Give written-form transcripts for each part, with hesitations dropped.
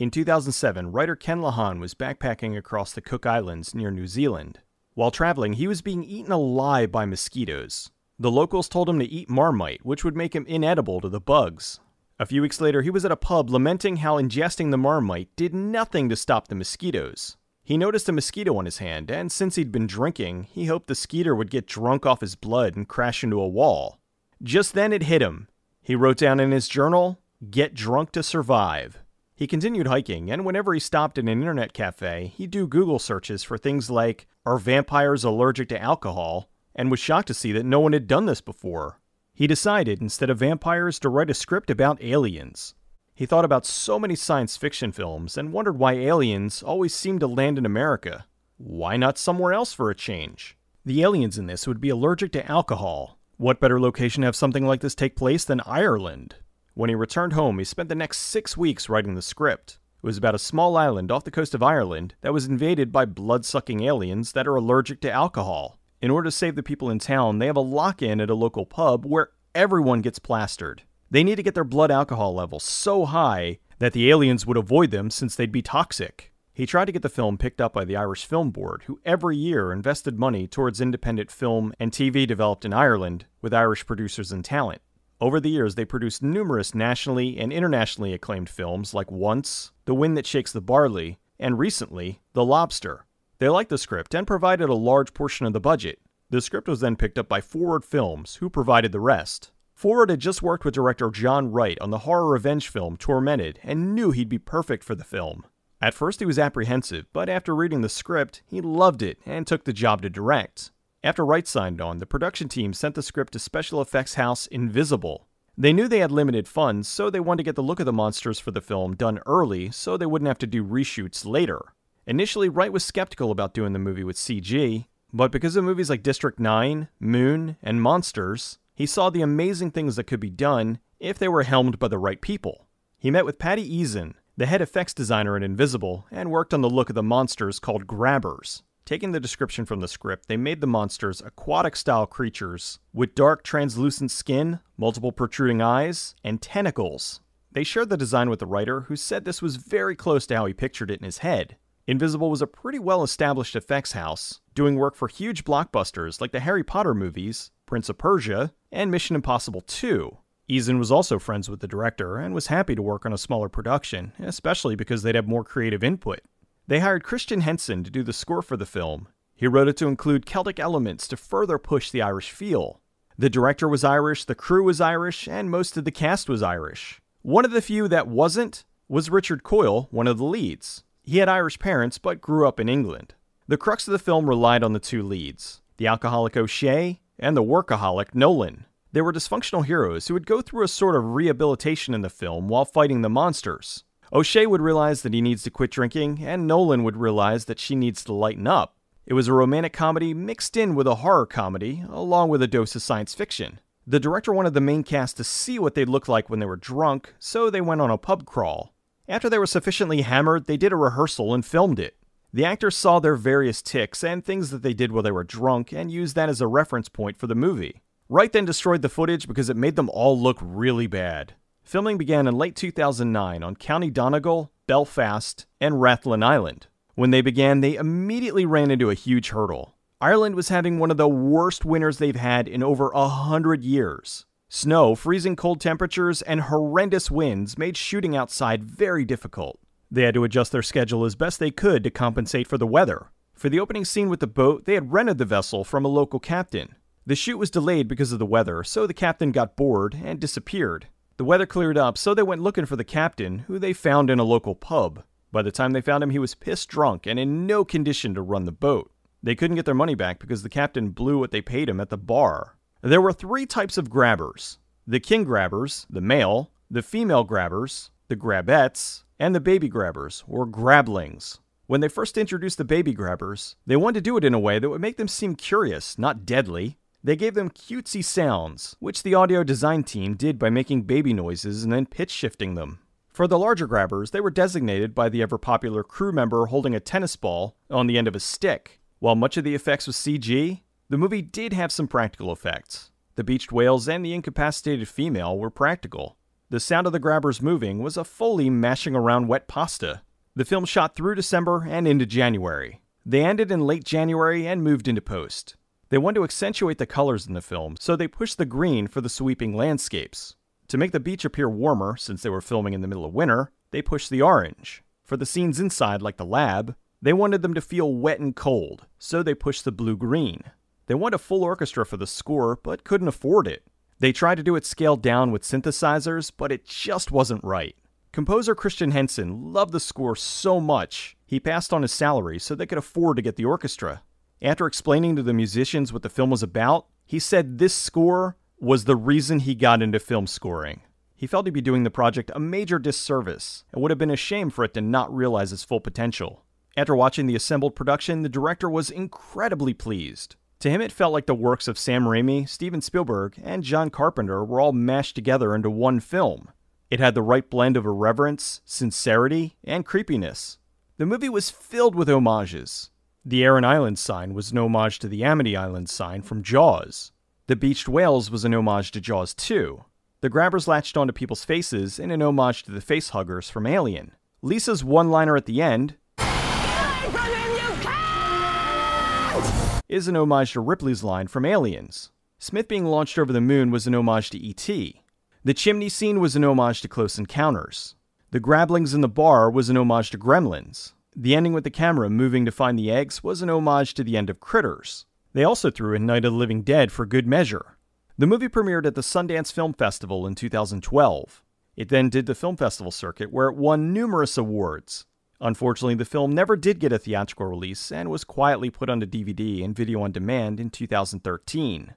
In 2007, writer Ken Lahan was backpacking across the Cook Islands near New Zealand. While traveling, he was being eaten alive by mosquitoes. The locals told him to eat Marmite, which would make him inedible to the bugs. A few weeks later, he was at a pub lamenting how ingesting the Marmite did nothing to stop the mosquitoes. He noticed a mosquito on his hand, and since he'd been drinking, he hoped the skeeter would get drunk off his blood and crash into a wall. Just then it hit him. He wrote down in his journal, "Get drunk to survive." He continued hiking, and whenever he stopped at an internet cafe, he'd do Google searches for things like, "Are vampires allergic to alcohol?" and was shocked to see that no one had done this before. He decided, instead of vampires, to write a script about aliens. He thought about so many science fiction films and wondered why aliens always seemed to land in America. Why not somewhere else for a change? The aliens in this would be allergic to alcohol. What better location to have something like this take place than Ireland? When he returned home, he spent the next 6 weeks writing the script. It was about a small island off the coast of Ireland that was invaded by blood-sucking aliens that are allergic to alcohol. In order to save the people in town, they have a lock-in at a local pub where everyone gets plastered. They need to get their blood alcohol levels so high that the aliens would avoid them since they'd be toxic. He tried to get the film picked up by the Irish Film Board, who every year invested money towards independent film and TV developed in Ireland with Irish producers and talent. Over the years, they produced numerous nationally and internationally acclaimed films like Once, The Wind That Shakes the Barley, and recently, The Lobster. They liked the script and provided a large portion of the budget. The script was then picked up by Forward Films, who provided the rest. Forward had just worked with director Jon Wright on the horror revenge film Tormented and knew he'd be perfect for the film. At first he was apprehensive, but after reading the script, he loved it and took the job to direct. After Wright signed on, the production team sent the script to special effects house Invisible. They knew they had limited funds, so they wanted to get the look of the monsters for the film done early so they wouldn't have to do reshoots later. Initially, Wright was skeptical about doing the movie with CG, but because of movies like District 9, Moon, and Monsters, he saw the amazing things that could be done if they were helmed by the right people. He met with Patty Eason, the head effects designer at Invisible, and worked on the look of the monsters called Grabbers. Taking the description from the script, they made the monsters aquatic-style creatures with dark, translucent skin, multiple protruding eyes, and tentacles. They shared the design with the writer, who said this was very close to how he pictured it in his head. Invisible was a pretty well-established effects house, doing work for huge blockbusters like the Harry Potter movies, Prince of Persia, and Mission Impossible 2. Eason was also friends with the director and was happy to work on a smaller production, especially because they'd have more creative input. They hired Christian Henson to do the score for the film. He wrote it to include Celtic elements to further push the Irish feel. The director was Irish, the crew was Irish, and most of the cast was Irish. One of the few that wasn't was Richard Coyle, one of the leads. He had Irish parents, but grew up in England. The crux of the film relied on the two leads, the alcoholic O'Shea and the workaholic Nolan. They were dysfunctional heroes who would go through a sort of rehabilitation in the film while fighting the monsters. O'Shea would realize that he needs to quit drinking, and Nolan would realize that she needs to lighten up. It was a romantic comedy mixed in with a horror comedy, along with a dose of science fiction. The director wanted the main cast to see what they'd look like when they were drunk, so they went on a pub crawl. After they were sufficiently hammered, they did a rehearsal and filmed it. The actors saw their various tics and things that they did while they were drunk and used that as a reference point for the movie. Wright then destroyed the footage because it made them all look really bad. Filming began in late 2009 on County Donegal, Belfast, and Rathlin Island. When they began, they immediately ran into a huge hurdle. Ireland was having one of the worst winters they've had in over 100 years. Snow, freezing cold temperatures, and horrendous winds made shooting outside very difficult. They had to adjust their schedule as best they could to compensate for the weather. For the opening scene with the boat, they had rented the vessel from a local captain. The shoot was delayed because of the weather, so the captain got bored and disappeared. The weather cleared up, so they went looking for the captain, who they found in a local pub. By the time they found him, he was pissed drunk and in no condition to run the boat. They couldn't get their money back because the captain blew what they paid him at the bar. There were 3 types of grabbers: the king grabbers, the male, the female grabbers, the grabettes, and the baby grabbers, or grablings. When they first introduced the baby grabbers, they wanted to do it in a way that would make them seem curious, not deadly. They gave them cutesy sounds, which the audio design team did by making baby noises and then pitch shifting them. For the larger grabbers, they were designated by the ever-popular crew member holding a tennis ball on the end of a stick. While much of the effects was CG, the movie did have some practical effects. The beached whales and the incapacitated female were practical. The sound of the grabbers moving was a Foley mashing around wet pasta. The film shot through December and into January. They ended in late January and moved into post. They wanted to accentuate the colors in the film, so they pushed the green for the sweeping landscapes. To make the beach appear warmer, since they were filming in the middle of winter, they pushed the orange. For the scenes inside, like the lab, they wanted them to feel wet and cold, so they pushed the blue-green. They wanted a full orchestra for the score, but couldn't afford it. They tried to do it scaled down with synthesizers, but it just wasn't right. Composer Christian Henson loved the score so much, he passed on his salary so they could afford to get the orchestra. After explaining to the musicians what the film was about, he said this score was the reason he got into film scoring. He felt he'd be doing the project a major disservice, and would have been a shame for it to not realize its full potential. After watching the assembled production, the director was incredibly pleased. To him, it felt like the works of Sam Raimi, Steven Spielberg, and John Carpenter were all mashed together into one film. It had the right blend of irreverence, sincerity, and creepiness. The movie was filled with homages. The Aran Islands sign was an homage to the Amity Islands sign from Jaws. The beached whales was an homage to Jaws 2. The grabbers latched onto people's faces in an homage to the face huggers from Alien. Lisa's one-liner at the end, is an homage to Ripley's line from Aliens. Smith being launched over the moon was an homage to E.T. The chimney scene was an homage to Close Encounters. The grabblings in the bar was an homage to Gremlins. The ending with the camera moving to find the eggs was an homage to the end of Critters. They also threw in Night of the Living Dead for good measure. The movie premiered at the Sundance Film Festival in 2012. It then did the film festival circuit where it won numerous awards. Unfortunately, the film never did get a theatrical release and was quietly put onto DVD and video on demand in 2013.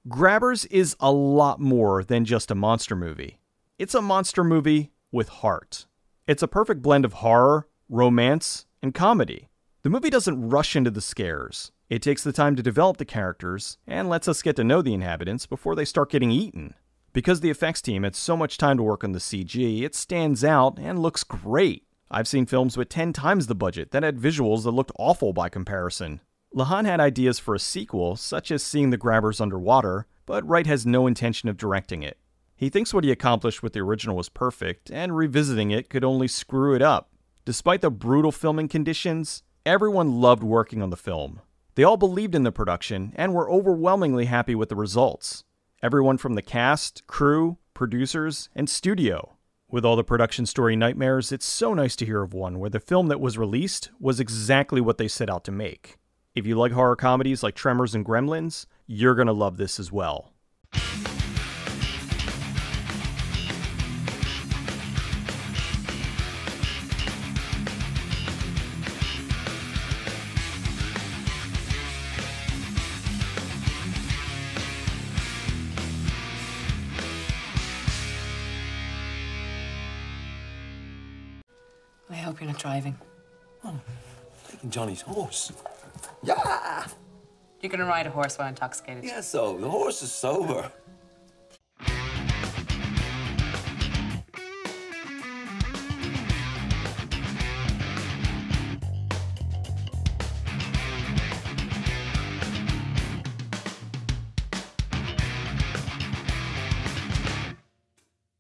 Grabbers is a lot more than just a monster movie. It's a monster movie with heart. It's a perfect blend of horror, romance, and comedy. The movie doesn't rush into the scares. It takes the time to develop the characters and lets us get to know the inhabitants before they start getting eaten. Because the effects team had so much time to work on the CG, it stands out and looks great. I've seen films with 10 times the budget that had visuals that looked awful by comparison. Lahan had ideas for a sequel, such as seeing the grabbers underwater, but Wright has no intention of directing it. He thinks what he accomplished with the original was perfect, and revisiting it could only screw it up. Despite the brutal filming conditions, everyone loved working on the film. They all believed in the production, and were overwhelmingly happy with the results. Everyone from the cast, crew, producers, and studio. With all the production story nightmares, it's so nice to hear of one where the film that was released was exactly what they set out to make. If you like horror comedies like Tremors and Gremlins, you're gonna love this as well. I hope you're not driving. Oh, taking Johnny's horse. Yeah! You're gonna ride a horse while intoxicated. Yeah, so the horse is sober.